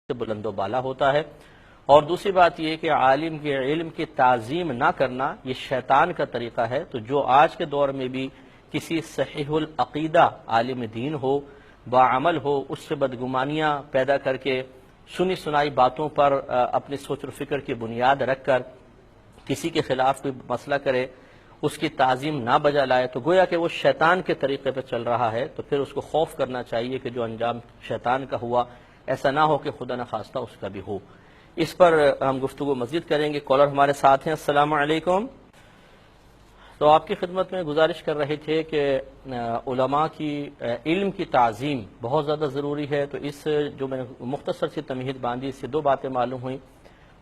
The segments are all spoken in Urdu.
سے بلند و بالا ہوتا ہے۔ اور دوسری بات یہ کہ عالم کے علم کی تعظیم نہ کرنا یہ شیطان کا طریقہ ہے۔ تو جو آج کے دور میں بھی کسی صحیح العقیدہ عالم دین ہو، باعمل ہو، اس سے بدگمانیاں پیدا کر کے سنی سنائی باتوں پر اپنی سوچ و فکر کی بنیاد رکھ کر کسی کے خلاف کوئی مسئلہ کرے، اس کی تعظیم نہ بجا لائے، تو گویا کہ وہ شیطان کے طریقے پہ چل رہا ہے۔ تو پھر اس کو خوف کرنا چاہیے کہ جو انجام شیطان کا ہوا ایسا نہ ہو کہ خدا نخواستہ اس کا بھی ہو۔ اس پر ہم گفتگو مزید کریں گے۔ کالر ہمارے ساتھ ہیں۔ السلام علیکم۔ تو آپ کی خدمت میں گزارش کر رہے تھے کہ علماء کی علم کی تعظیم بہت زیادہ ضروری ہے۔ تو اس جو میں نے مختصر سی تمہید باندھی، اس سے دو باتیں معلوم ہوئیں۔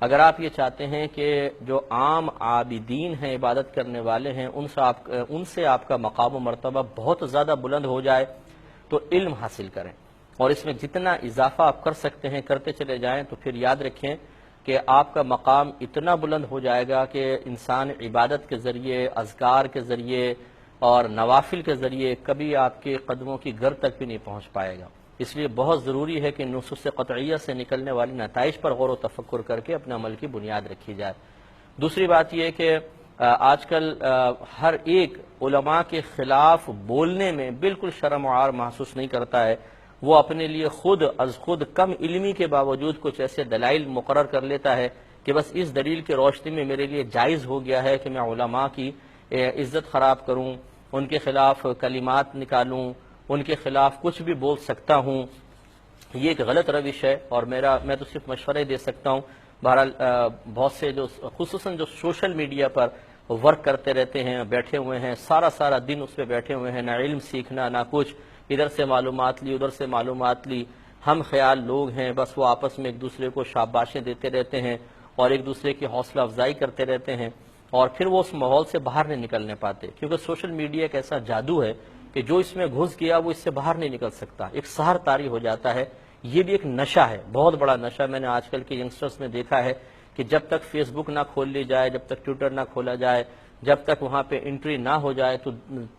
اگر آپ یہ چاہتے ہیں کہ جو عام عابدین ہیں، عبادت کرنے والے ہیں، ان سے آپ کا مقام و مرتبہ بہت زیادہ بلند ہو جائے تو علم حاصل کریں، اور اس میں جتنا اضافہ آپ کر سکتے ہیں کرتے چلے جائیں، تو پھر یاد رکھیں کہ آپ کا مقام اتنا بلند ہو جائے گا کہ انسان عبادت کے ذریعے، اذکار کے ذریعے اور نوافل کے ذریعے کبھی آپ کے قدموں کی گر تک بھی نہیں پہنچ پائے گا۔ اس لیے بہت ضروری ہے کہ نصوص قطعیہ سے نکلنے والی نتائج پر غور و تفکر کر کے اپنے عمل کی بنیاد رکھی جائے۔ دوسری بات یہ کہ آج کل ہر ایک علماء کے خلاف بولنے میں بالکل شرم و عار محسوس نہیں کرتا ہے۔ وہ اپنے لیے خود کم علمی کے باوجود کچھ ایسے دلائل مقرر کر لیتا ہے کہ بس اس دلیل کی روشنی میں میرے لیے جائز ہو گیا ہے کہ میں علماء کی عزت خراب کروں، ان کے خلاف کلمات نکالوں، ان کے خلاف کچھ بھی بول سکتا ہوں۔ یہ ایک غلط روش ہے، اور میں تو صرف مشورے دے سکتا ہوں۔ بہرحال بہت سے خصوصاً جو سوشل میڈیا پر ورک کرتے رہتے ہیں، بیٹھے ہوئے ہیں، سارا دن اس پہ بیٹھے ہوئے ہیں، نہ علم سیکھنا نہ کچھ، ادھر سے معلومات لی ادھر سے معلومات لی، ہم خیال لوگ ہیں، بس وہ آپس میں ایک دوسرے کو شاباشیں دیتے رہتے ہیں اور ایک دوسرے کی حوصلہ افزائی کرتے رہتے ہیں، اور پھر وہ اس ماحول سے باہر نہیں نکلنے پاتے، کیونکہ سوشل میڈیا ایک ایسا جادو ہے کہ جو اس میں گھس گیا وہ اس سے باہر نہیں نکل سکتا، ایک سحر طاری ہو جاتا ہے۔ یہ بھی ایک نشہ ہے، بہت بڑا نشہ۔ میں نے آج کل کے ینگسٹرز میں دیکھا ہے کہ جب تک فیس بک نہ کھول لی جائے، جب تک ٹویٹر نہ کھولا جائے، جب تک وہاں پہ انٹری نہ ہو جائے تو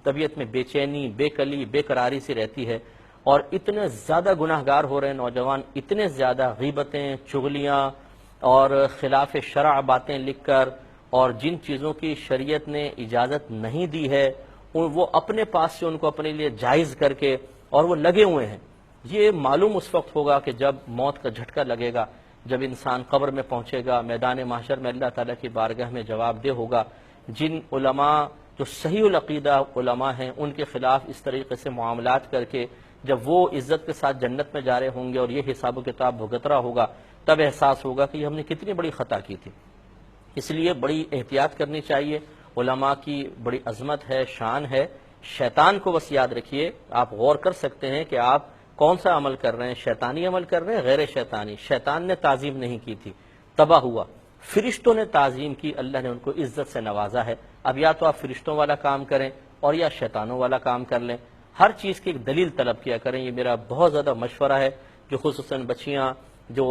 طبیعت میں بے چینی، بے کلی، بے قراری سی رہتی ہے، اور اتنے زیادہ گناہگار ہو رہے ہیں نوجوان، اتنے زیادہ غیبتیں، چغلیاں اور خلاف شرع باتیں لکھ کر، اور جن چیزوں کی شریعت نے اجازت نہیں دی ہے وہ اپنے پاس سے ان کو اپنے لیے جائز کر کے اور وہ لگے ہوئے ہیں۔ یہ معلوم اس وقت ہوگا کہ جب موت کا جھٹکا لگے گا، جب انسان قبر میں پہنچے گا، میدان محشر میں اللہ تعالیٰ کی بارگاہ میں جواب دہ ہوگا۔ جن علماء جو صحیح العقیدہ علماء ہیں ان کے خلاف اس طریقے سے معاملات کر کے جب وہ عزت کے ساتھ جنت میں جا رہے ہوں گے اور یہ حساب و کتاب بھگت رہا ہوگا، تب احساس ہوگا کہ ہم نے کتنی بڑی خطا کی تھی۔ اس لیے بڑی احتیاط کرنی چاہیے۔ علماء کی بڑی عظمت ہے، شان ہے۔ شیطان کو بس یاد رکھیے، آپ غور کر سکتے ہیں کہ آپ کون سا عمل کر رہے ہیں، شیطانی عمل کر رہے ہیں، غیر شیطانی۔ شیطان نے تعظیم نہیں کی تھی، تباہ ہوا۔ فرشتوں نے تعظیم کی، اللہ نے ان کو عزت سے نوازا ہے۔ اب یا تو آپ فرشتوں والا کام کریں اور یا شیطانوں والا کام کر لیں۔ ہر چیز کی ایک دلیل طلب کیا کریں، یہ میرا بہت زیادہ مشورہ ہے۔ جو خصوصاً بچیاں، جو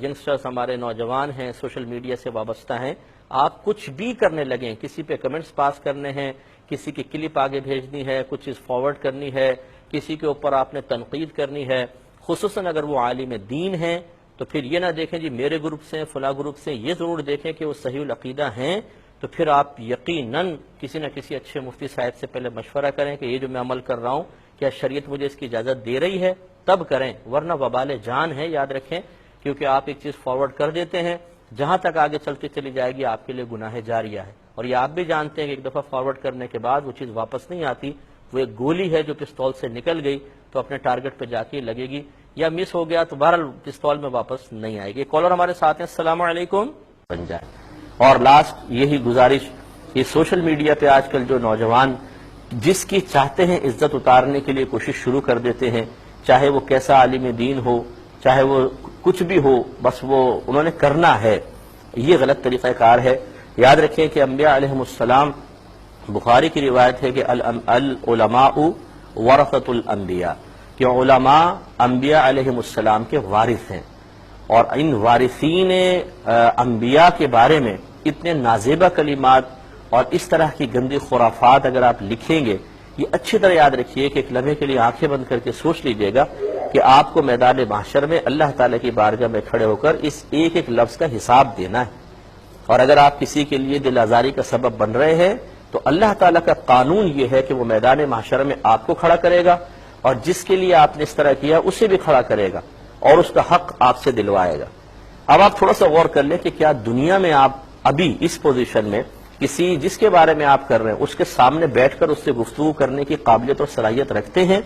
ینگسٹرز ہمارے نوجوان ہیں، سوشل میڈیا سے وابستہ ہیں، آپ کچھ بھی کرنے لگیں، کسی پہ کمنٹس پاس کرنے ہیں، کسی کی کلپ آگے بھیجنی ہے، کچھ چیز فارورڈ کرنی ہے، کسی کے اوپر آپ نے تنقید کرنی ہے، خصوصاً اگر وہ عالم دین ہیں، تو پھر یہ نہ دیکھیں جی میرے گروپ سے، فلاں گروپ سے، یہ ضرور دیکھیں کہ وہ صحیح العقیدہ ہیں۔ تو پھر آپ یقیناً کسی نہ کسی اچھے مفتی صاحب سے پہلے مشورہ کریں کہ یہ جو میں عمل کر رہا ہوں کیا شریعت مجھے اس کی اجازت دے رہی ہے، تب کریں، ورنہ وبال جان ہے، یاد رکھیں، کیونکہ آپ ایک چیز فارورڈ کر دیتے ہیں، جہاں تک آگے چلتی چلی جائے گی آپ کے لیے گناہ جاریہ ہے، اور یہ آپ بھی جانتے ہیں کہ ایک دفعہ فارورڈ کرنے کے بعد وہ چیز واپس نہیں آتی، وہ ایک گولی ہے جو پستول سے نکل گئی تو اپنے ٹارگٹ پہ جا کے لگے گی، یا مس ہو گیا تو بہرحال پستول میں واپس نہیں آئے گی۔ کالر ہمارے ساتھ ہیں۔ السلام علیکم۔ بن جائے۔ اور لاسٹ یہی گزارش، یہ سوشل میڈیا پہ آج کل جو نوجوان جس کی چاہتے ہیں عزت اتارنے کے لیے کوشش شروع کر دیتے ہیں، چاہے وہ کیسا عالم دین ہو، چاہے وہ کچھ بھی ہو، بس وہ انہوں نے کرنا ہے، یہ غلط طریقہ کار ہے۔ یاد رکھیں کہ انبیاء علیہم السلام، بخاری کی روایت ہے کہ العلماء ورثۃ الانبیاء، کہ علماء انبیاء علیہم السلام کے وارث ہیں، اور ان وارثین انبیاء کے بارے میں اتنے نازیبہ کلمات اور اس طرح کی گندی خرافات اگر آپ لکھیں گے، یہ اچھی طرح یاد رکھیے کہ ایک لمحے کے لیے آنکھیں بند کر کے سوچ لیجئے گا کہ آپ کو میدان محشر میں اللہ تعالیٰ کی بارگاہ میں کھڑے ہو کر اس ایک ایک لفظ کا حساب دینا ہے. اور اگر آپ کسی کے لیے دل آزاری کا سبب بن رہے ہیں تو اللہ تعالیٰ کا قانون یہ ہے کہ وہ میدان محشر میں آپ کو کھڑا کرے گا اور جس کے لیے آپ نے اس طرح کیا اسے بھی کھڑا کرے گا اور اس کا حق آپ سے دلوائے گا. اب آپ تھوڑا سا غور کر لیں کہ کیا دنیا میں آپ ابھی اس پوزیشن میں کسی جس کے بارے میں آپ کر رہے ہیں اس کے سامنے بیٹھ کر اس سے گفتگو کرنے کی قابلیت اور صلاحیت رکھتے ہیں؟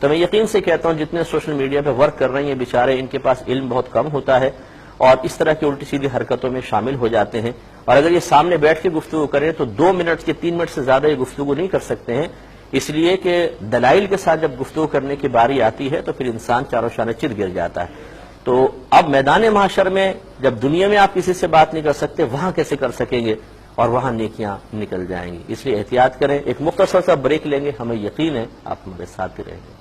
تو میں یقین سے کہتا ہوں جتنے سوشل میڈیا پہ ورک کر رہے ہیں بیچارے، ان کے پاس علم بہت کم ہوتا ہے اور اس طرح کی الٹی سیدھی حرکتوں میں شامل ہو جاتے ہیں، اور اگر یہ سامنے بیٹھ کے گفتگو کریں تو 2 منٹ کے 3 منٹ سے زیادہ یہ گفتگو نہیں کر سکتے ہیں، اس لیے کہ دلائل کے ساتھ جب گفتگو کرنے کی باری آتی ہے تو پھر انسان چاروں شانے چر گر جاتا ہے. تو اب میدان محشر میں جب دنیا میں آپ کسی سے بات نہیں کر سکتے، وہاں کیسے کر سکیں گے؟ اور وہاں نیکیاں نکل جائیں گی. اس لیے احتیاط کریں. ایک مختصر سا بریک لیں گے، ہمیں یقین ہے آپ ہمارے ساتھ رہیں گے.